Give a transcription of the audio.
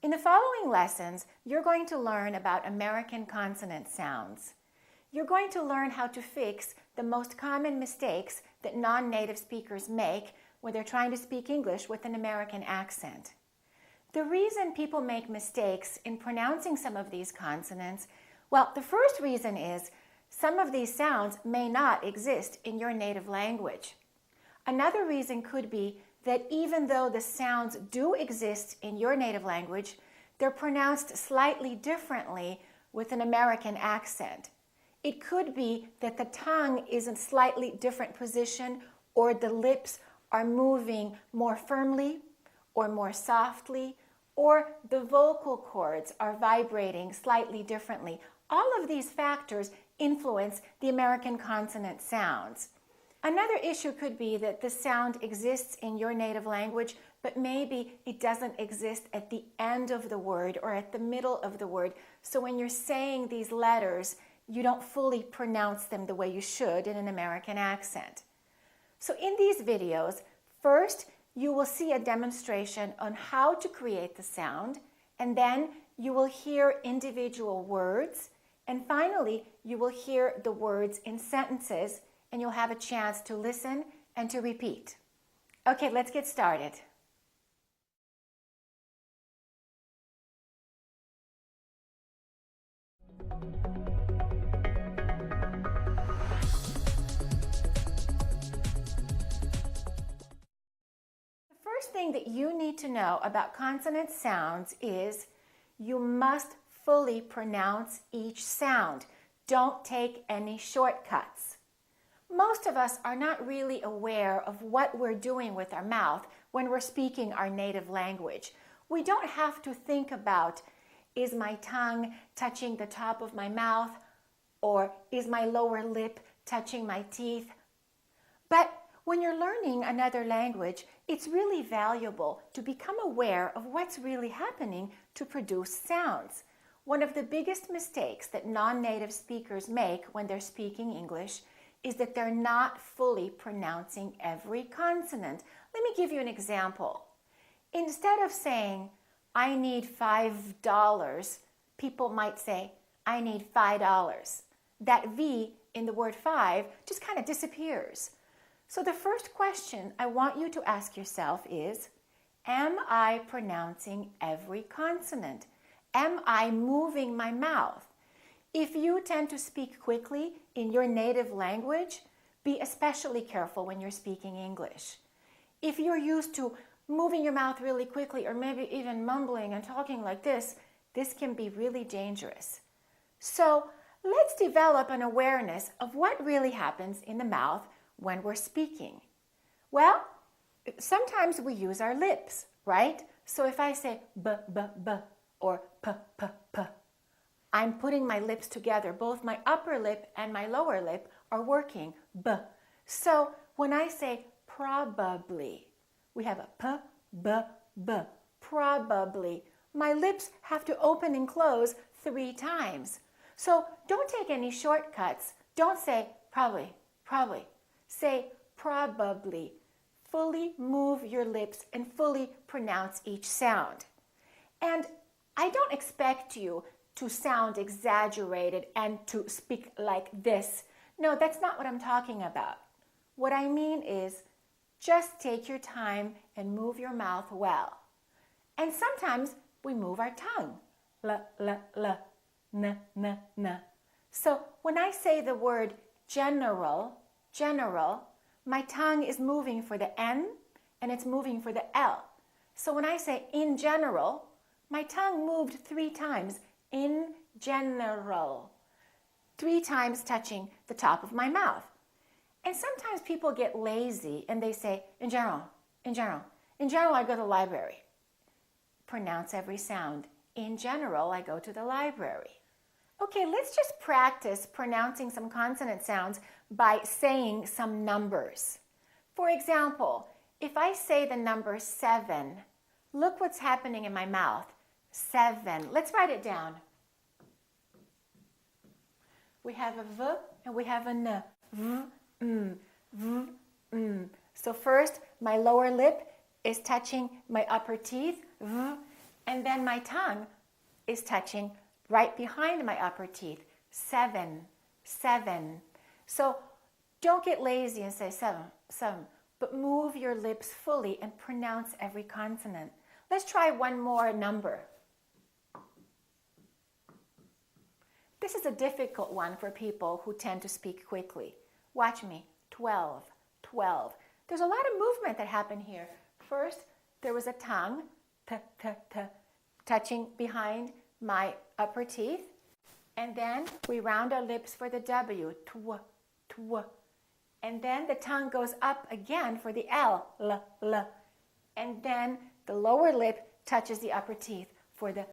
In the following lessons, you're going to learn about American consonant sounds. You're going to learn how to fix the most common mistakes that non-native speakers make when they're trying to speak English with an American accent. The reason people make mistakes in pronouncing some of these consonants, well, the first reason is some of these sounds may not exist in your native language. Another reason could be that even though the sounds do exist in your native language, they're pronounced slightly differently with an American accent. It could be that the tongue is in a slightly different position, or the lips are moving more firmly or more softly, or the vocal cords are vibrating slightly differently. All of these factors influence the American consonant sounds. Another issue could be that the sound exists in your native language, but maybe it doesn't exist at the end of the word or at the middle of the word. So when you're saying these letters, you don't fully pronounce them the way you should in an American accent. So in these videos, first you will see a demonstration on how to create the sound, and then you will hear individual words, and finally you will hear the words in sentences, and you'll have a chance to listen and to repeat. Okay, let's get started. The first thing that you need to know about consonant sounds is you must fully pronounce each sound. Don't take any shortcuts. Most of us are not really aware of what we're doing with our mouth when we're speaking our native language. We don't have to think about, is my tongue touching the top of my mouth, or is my lower lip touching my teeth? But when you're learning another language, it's really valuable to become aware of what's really happening to produce sounds. One of the biggest mistakes that non-native speakers make when they're speaking English is that they're not fully pronouncing every consonant. Let me give you an example. Instead of saying, I need $5, people might say, I need $5. That V in the word five just kind of disappears. So the first question I want you to ask yourself is, am I pronouncing every consonant? Am I moving my mouth? If you tend to speak quickly in your native language, be especially careful when you're speaking English. If you're used to moving your mouth really quickly, or maybe even mumbling and talking like this can be really dangerous. So let's develop an awareness of what really happens in the mouth when we're speaking. Well, sometimes we use our lips, right? So if I say b, b, b, or p, p, p, I'm putting my lips together. Both my upper lip and my lower lip are working, b. So when I say probably, we have a p, b, b, probably. My lips have to open and close 3 times. So don't take any shortcuts. Don't say probably, probably. Say probably. Fully move your lips and fully pronounce each sound. And I don't expect you to sound exaggerated and to speak like this. No, that's not what I'm talking about. What I mean is just take your time and move your mouth well. And sometimes we move our tongue. L, l, l, n, n, n. So when I say the word general, my tongue is moving for the N and it's moving for the L. So when I say in general, my tongue moved 3 times. In general. 3 times touching the top of my mouth. And sometimes people get lazy and they say, in general, in general. In general, I go to the library. Pronounce every sound. In general, I go to the library. Okay, let's just practice pronouncing some consonant sounds by saying some numbers. For example, if I say the number 7, look what's happening in my mouth. 7. Let's write it down. We have a V and we have a N. V, v, So first, my lower lip is touching my upper teeth. V, And then my tongue is touching right behind my upper teeth. 7, 7. So don't get lazy and say 7, 7, but move your lips fully and pronounce every consonant. Let's try one more number. This is a difficult one for people who tend to speak quickly. Watch me. 12, 12. There's a lot of movement that happened here. First, there was a tongue, t, t, t, touching behind my upper teeth. And then we round our lips for the W, tw, tw. And then the tongue goes up again for the L, l, l. And then the lower lip touches the upper teeth for the